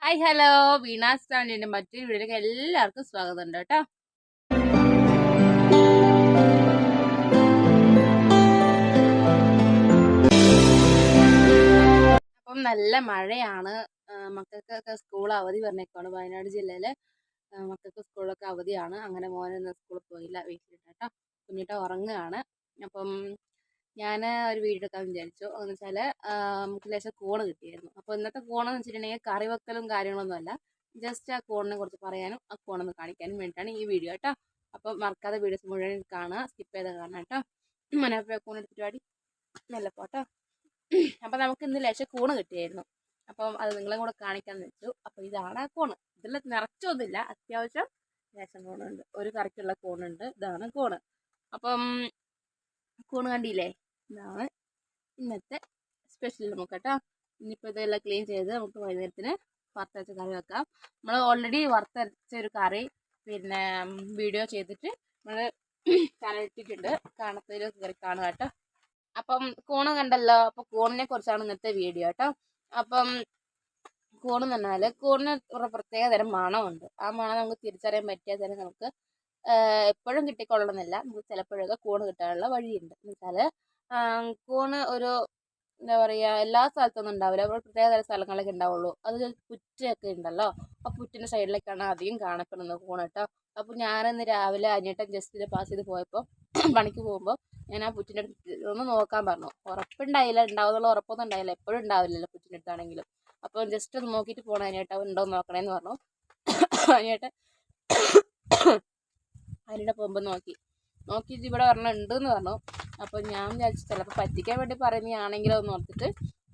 Hi hello Veena's ചാനലിന്റെ മറ്റൊരു വീഡിയോയിലേക്ക് എല്ലാവർക്കും സ്വാഗതം ഉണ്ട് കേട്ടോ. അപ്പം നല്ല മഴയാണ്. മക്കൾക്കൊക്കെ സ്കൂൾ അവധി പറഞ്ഞേക്കാണ്. വയനാട് ജില്ലയിലെ മക്കൾക്ക് സ്കൂളൊക്കെ അവധിയാണ്. അങ്ങനെ മോനൊന്നും സ്കൂളിൽ പോയില്ല, വീട്ടിലിട്ട് കേട്ടോ. കുഞ്ഞിട്ട് ഉറങ്ങുകയാണ്. അപ്പം ഞാൻ ഒരു വീഡിയോ എടുക്കാൻ വിചാരിച്ചു. എന്ന് വെച്ചാൽ നമുക്ക് ലേശം കൂണ് കിട്ടിയായിരുന്നു. അപ്പോൾ ഇന്നത്തെ കൂണെന്ന് വെച്ചിട്ടുണ്ടെങ്കിൽ കറി വെക്കലും കാര്യങ്ങളൊന്നും അല്ല, ജസ്റ്റ് ആ കൂണിനെ കുറിച്ച് പറയാനും ആ കൂണൊന്ന് കാണിക്കാനും വേണ്ടിയിട്ടാണ് ഈ വീഡിയോ കേട്ടോ. അപ്പം മറക്കാതെ വീഡിയോസ് മുഴുവൻ കാണുക, സ്കിപ്പ് ചെയ്ത് കാണാം കേട്ടോ. മനപ്പോ കൂൺ എടുത്തിട്ട് പാടി നല്ല പോട്ടോ. അപ്പം നമുക്ക് ഇന്ന് ലേശം കൂണ് കിട്ടിയായിരുന്നു. അപ്പം അത് നിങ്ങളെ കൂടെ കാണിക്കാമെന്ന് വെച്ചു. അപ്പോൾ ഇതാണ് ആ കൂണ്. ഇതിൽ നിറച്ചൊന്നുമില്ല, അത്യാവശ്യം ലേശം കൂണുണ്ട്. ഒരു കറിക്കുള്ള കൂണുണ്ട്. ഇതാണ് കൂണ്. അപ്പം കൂണ് കണ്ടില്ലേ, ഇതാണ് ഇന്നത്തെ സ്പെഷ്യൽ നമുക്ക് കേട്ടോ. ഇനിയിപ്പോൾ ഇതെല്ലാം ക്ലീൻ ചെയ്ത് നമുക്ക് വൈകുന്നേരത്തിന് വറുത്തരച്ച കറി വെക്കാം. നമ്മൾ ഓൾറെഡി വറുത്തരച്ച ഒരു കറി പിന്നെ വീഡിയോ ചെയ്തിട്ട് നമ്മൾ ചാനലിട്ടിട്ടുണ്ട്. കാണത്തിൽ കയറി കാണുക കേട്ടോ. അപ്പം കൂണ് കണ്ടല്ലോ. അപ്പോൾ കൂണിനെ കുറിച്ചാണ് ഇന്നത്തെ വീഡിയോ കേട്ടോ. അപ്പം കൂണ് എന്ന് പറഞ്ഞാൽ കൂണിന് ഒരു പ്രത്യേക തരം മണമുണ്ട്. ആ മണം നമുക്ക് തിരിച്ചറിയാൻ പറ്റിയാൽ തന്നെ നമുക്ക് എപ്പോഴും കിട്ടിക്കൊള്ളണമെന്നില്ല. നമുക്ക് ചിലപ്പോഴൊക്കെ കൂണ് കിട്ടാനുള്ള വഴിയുണ്ട്. എന്ന് വെച്ചാൽ കൂണ് ഒരു എന്താ പറയുക, എല്ലാ സ്ഥലത്തൊന്നും ഉണ്ടാവില്ല. അപ്പോൾ പ്രത്യേക തരം സ്ഥലങ്ങളിലൊക്കെ ഉണ്ടാവുള്ളൂ. അത് പുറ്റൊക്കെ ഉണ്ടല്ലോ, ആ പുറ്റിൻ്റെ സൈഡിലേക്കാണ് അധികം കാണപ്പെടുന്നത് കൂണ് കേട്ടോ. അപ്പോൾ ഞാനിന്ന് രാവിലെ അനിയട്ടൻ ജസ്റ്റ് പാസ് ചെയ്ത് പോയപ്പോൾ പണിക്ക് പോകുമ്പോൾ ഞാൻ ആ പുറ്റിൻ്റെ അടുത്ത് ഒന്ന് നോക്കാൻ പറഞ്ഞു. ഉറപ്പുണ്ടായില്ല, ഉണ്ടാവുന്നുള്ള ഉറപ്പൊന്നും ഉണ്ടായില്ല. എപ്പോഴും ഉണ്ടാവില്ലല്ലോ പുറ്റിൻ്റെ അടുത്താണെങ്കിലും. അപ്പോൾ ജസ്റ്റ് ഒന്ന് നോക്കിയിട്ട് പോകണം അനിയേട്ടാ, ഉണ്ടോ എന്ന് നോക്കണേന്ന് പറഞ്ഞു. അനിയേട്ടൻ അതിൻ്റെ പോകുമ്പോൾ നോക്കിയിട്ട് ഇവിടെ പറഞ്ഞ ഉണ്ട് എന്ന് പറഞ്ഞു. അപ്പോൾ ഞാൻ വിചാരിച്ചു ചിലപ്പോൾ പറ്റിക്കാൻ വേണ്ടി പറയുന്നതാണെങ്കിലോ എന്ന് ഓർത്തിട്ട്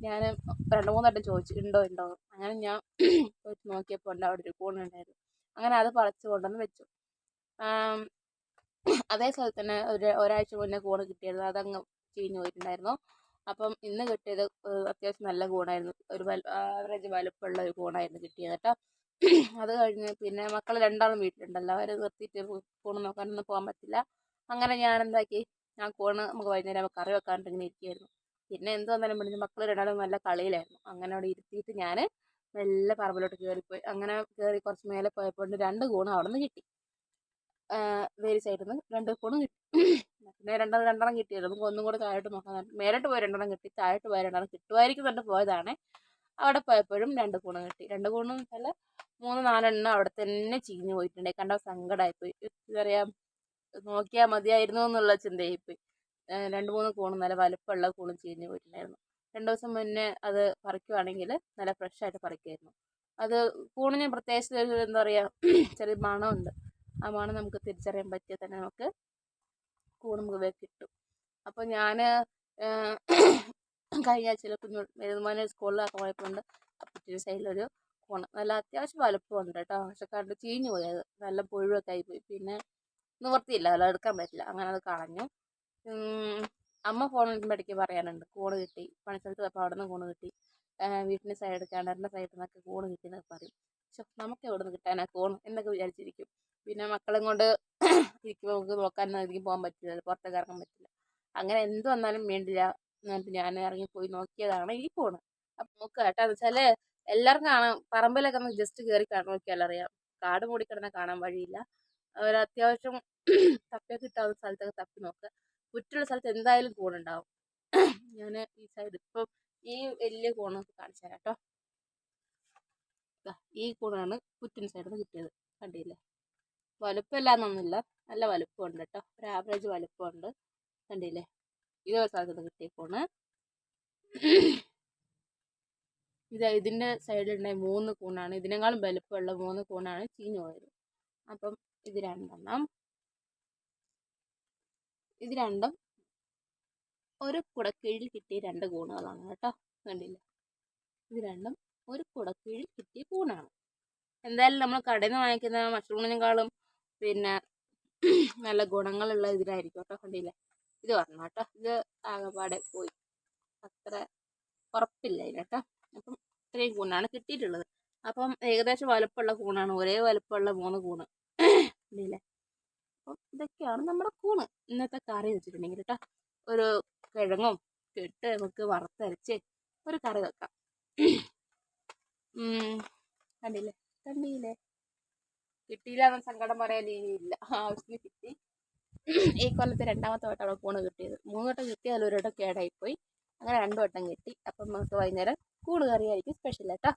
ഞാൻ 2-3 വട്ടം ചോദിച്ചു ഉണ്ടോ. അങ്ങനെ ഞാൻ നോക്കിയപ്പോൾ ഉണ്ട്, അവിടെ ഒരു കൂണുണ്ടായിരുന്നു. അങ്ങനെ അത് പറിച്ച് കൊണ്ടുവന്ന് വെച്ചു. അതേ സ്ഥലത്ത് തന്നെ ഒരാഴ്ച മുന്നേ കൂണ് കിട്ടിയിരുന്നു. അതങ്ങ് ചീഞ്ഞു പോയിട്ടുണ്ടായിരുന്നു. അപ്പം ഇന്ന് കിട്ടിയത് അത്യാവശ്യം നല്ല കൂണായിരുന്നു. ഒരു ആവറേജ് വലുപ്പമുള്ള ഒരു കൂണായിരുന്നു കിട്ടിയത് കേട്ടോ. അത് കഴിഞ്ഞ് പിന്നെ മക്കൾ 2 വീട്ടിലുണ്ടല്ലോ, അവർ നിർത്തിയിട്ട് കൂണ് നോക്കാനൊന്നും പോകാൻ പറ്റില്ല. അങ്ങനെ ഞാൻ എന്താക്കി, ഞാൻ കൂണ് നമുക്ക് വൈകുന്നേരം കറി വെക്കാനായിട്ട് ഇങ്ങനെ ഇരിക്കുകയായിരുന്നു. പിന്നെ എന്ത് വന്നാലും പിടിച്ച് മക്കൾ 2 നല്ല കളിയിലായിരുന്നു. അങ്ങനെ അവിടെ ഇരുത്തിയിട്ട് ഞാൻ മെല്ലെ പറമ്പിലോട്ട് കയറിപ്പോയി. അങ്ങനെ കയറി കുറച്ച് മേലെ പോയപ്പോൾ 2 കൂണ് അവിടെ നിന്ന് കിട്ടി. വേരി സൈഡിൽ നിന്ന് 2 കൂണ് കിട്ടി. പിന്നെ രണ്ടെണ്ണം കിട്ടിയല്ലോ. നമുക്ക് ഒന്നും കൂടെ താഴോട്ട് നോക്കാൻ, മേലോട്ട് പോയി 2 കിട്ടി, താഴോട്ട് പോയി 2 കിട്ടുമായിരിക്കും കണ്ട് പോയതാണ്. അവിടെ പോയപ്പോഴും 2 കൂണ് കിട്ടി. 2 കൂണെന്ന് വെച്ചാൽ 3-4 അവിടെ തന്നെ ചീഞ്ഞു പോയിട്ടുണ്ടായി. കണ്ട സങ്കടമായിപ്പോയി. എന്താ പറയുക, നോക്കിയാൽ മതിയായിരുന്നു എന്നുള്ള ചിന്തയായിപ്പോയി. 2-3 കൂണ് നല്ല വലുപ്പമുള്ള കൂണ് ചീഞ്ഞു പോയിട്ടുണ്ടായിരുന്നു. 2 ദിവസം മുന്നേ അത് പറിക്കുവാണെങ്കിൽ നല്ല ഫ്രഷായിട്ട് പറിക്കുമായിരുന്നു. അത് കൂണിന് പ്രത്യേകിച്ച് എന്താ പറയുക, ചെറിയ മണമുണ്ട്. ആ മണം നമുക്ക് തിരിച്ചറിയാൻ പറ്റിയാൽ തന്നെ നമുക്ക് കൂണ് നമുക്ക് കിട്ടും. അപ്പോൾ ഞാൻ കഴിഞ്ഞ ആഴ്ചയിൽ കുഞ്ഞുമോനെ സ്കൂളിലൊക്കെ പോയപ്പോണ്ട് അപ്പുറത്തെ സൈഡിലൊരു കൂണ് നല്ല അത്യാവശ്യം വലുപ്പമുണ്ട് കേട്ടോ. പക്ഷെ കണ്ട് ചീഞ്ഞു പോയത്, നല്ല പുഴുവൊക്കെ ആയിപ്പോയി. പിന്നെ നിവർത്തിയില്ല, അത് എടുക്കാൻ പറ്റില്ല. അങ്ങനെ അത് കളഞ്ഞു. അമ്മ ഫോണിൽ ഇടയ്ക്ക് പറയാനുണ്ട് കൂണ് കിട്ടി, പണിസ്ഥലത്ത് പോയപ്പോൾ അവിടെ നിന്ന് കൂണ് കിട്ടി, വീട്ടിൻ്റെ സൈഡ് കിണറിൻ്റെ സൈഡിൽ നിന്നൊക്കെ കൂണ് കിട്ടിയെന്നൊക്കെ പറയും. പക്ഷെ നമുക്ക് എവിടെ നിന്ന് കിട്ടാനാ കൂണ് എന്നൊക്കെ വിചാരിച്ചിരിക്കും. പിന്നെ മക്കളെ കൊണ്ട് ഇരിക്കുമ്പോൾ നമുക്ക് നോക്കാനൊന്നും അധികം പോകാൻ പറ്റില്ല, പുറത്തേക്ക് ഇറങ്ങാൻ പറ്റില്ല. അങ്ങനെ എന്ത് വന്നാലും വേണ്ടില്ല എന്നിട്ട് ഞാൻ ഇറങ്ങിപ്പോയി നോക്കിയതാണ് ഈ കൂണ്. അപ്പം നോക്കുക കേട്ടോ. എന്ന് വെച്ചാൽ എല്ലാവർക്കും കാണാം, പറമ്പിലൊക്കെ നമുക്ക് ജസ്റ്റ് കയറി നോക്കിയാൽ അറിയാം. കാട് മൂടിക്കിടന്നാൽ കാണാൻ വഴിയില്ല. ഒരു അത്യാവശ്യം തപ്പിയൊക്കെ കിട്ടാവുന്ന സ്ഥലത്തൊക്കെ തപ്പി നോക്കുക. പുറ്റുള്ള സ്ഥലത്ത് എന്തായാലും കൂണുണ്ടാവും. ഞാൻ ഈ സൈഡ് ഇപ്പം ഈ വലിയ കൂണൊക്കെ കാണിച്ചു തരാം കേട്ടോ. ഈ കൂണാണ് പുറ്റിന് സൈഡിൽ നിന്ന് കിട്ടിയത്. കണ്ടില്ലേ, വലുപ്പമില്ലാന്നൊന്നുമില്ല, നല്ല വലുപ്പമുണ്ട് കേട്ടോ. ഒരു ആവറേജ് വലുപ്പമുണ്ട്. കണ്ടില്ലേ, ഇതേ സ്ഥലത്ത് നിന്ന് കിട്ടിയ കൂണ്. ഇതിൻ്റെ സൈഡിലുണ്ടായ 3 കൂണാണ്, ഇതിനേക്കാളും വലുപ്പമുള്ള 3 കൂണാണ് ചീഞ്ഞു പോയത്. അപ്പം ഇത് രണ്ടും ഒരു കുടക്കീഴിൽ കിട്ടിയ 2 കൂണുകളാണ് കേട്ടോ. കണ്ടില്ലേ, ഇത് രണ്ടും ഒരു കുടക്കീഴിൽ കിട്ടിയ കൂണാണ്. എന്തായാലും നമ്മൾ കടയിൽ നിന്ന് വാങ്ങിക്കുന്ന മഷ്റൂമിനേക്കാളും പിന്നെ നല്ല ഗുണങ്ങളുള്ള ഇതിനായിരിക്കും കേട്ടോ. കണ്ടില്ലേ, ഇത് പറഞ്ഞു കേട്ടോ. ഇത് ആകെപ്പാടെ പോയി, അത്ര ഉറപ്പില്ല ഇതിന് കേട്ടോ. അപ്പം ഇത്രയും കൂണാണ് കിട്ടിയിട്ടുള്ളത്. അപ്പം ഏകദേശം വലുപ്പമുള്ള കൂണാണ്, ഒരേ വലുപ്പമുള്ള 3 കൂണ്. കണ്ടില്ലേ, അപ്പം ഇതൊക്കെയാണ് നമ്മുടെ കൂണ്. ഇന്നത്തെ കറി വെച്ചിട്ടുണ്ടെങ്കിൽ കേട്ടോ, ഒരു കിഴങ്ങും ഇട്ട് നമുക്ക് വറുത്തരച്ച് ഒരു കറി വെക്കാം. കണ്ടില്ലേ കണ്ടില്ലേ. കിട്ടിയില്ല എന്ന സങ്കടം പറയാനില്ല, ആവശ്യത്തിന് കിട്ടി. ഈ കൊല്ലത്തെ രണ്ടാമത്തെ വട്ടമാണ് കൂണ് കിട്ടിയത്. 3 വട്ടം കിട്ടിയാൽ ഒരു വട്ടം കേടായിപ്പോയി, അങ്ങനെ 2 വട്ടം കിട്ടി. അപ്പം നമുക്ക് വൈകുന്നേരം കൂണ് കറിയായിരിക്കും സ്പെഷ്യൽ കേട്ടോ.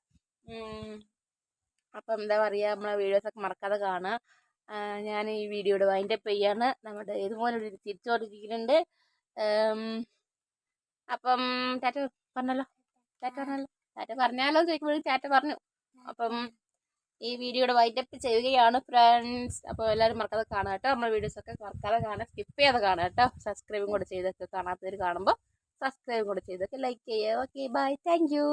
അപ്പം എന്താ പറയുക, നമ്മളെ വീഡിയോസൊക്കെ മറക്കാതെ കാണുക. ഞാൻ ഈ വീഡിയോയുടെ വൈൻഡപ്പ് ചെയ്യാണ്. നമ്മുടെ ഇതുപോലെ ഒരു തിരിച്ചുകൊണ്ടിരിക്കുന്നുണ്ട്. അപ്പം ടാറ്റ പറഞ്ഞല്ലോ, ടാറ്റ പറഞ്ഞല്ലോ, ടാറ്റ പറഞ്ഞാലോ ചോദിക്കുമ്പോഴും ടാറ്റ പറഞ്ഞു. അപ്പം ഈ വീഡിയോയുടെ വൈൻഡപ്പ് ചെയ്യുകയാണ് ഫ്രണ്ട്സ്. അപ്പോൾ എല്ലാവരും മറക്കാതെ കാണുക കേട്ടോ. നമ്മുടെ വീഡിയോസൊക്കെ മറക്കാതെ കാണുക, സ്കിപ്പ് ചെയ്യാതെ കാണുക കേട്ടോ. സബ്സ്ക്രൈബും കൂടെ ചെയ്തൊക്കെ കാണാത്തവർ കാണുമ്പോൾ സബ്സ്ക്രൈബും കൂടെ ചെയ്തൊക്കെ ലൈക്ക് ചെയ്യുക. Okay bye, thank you.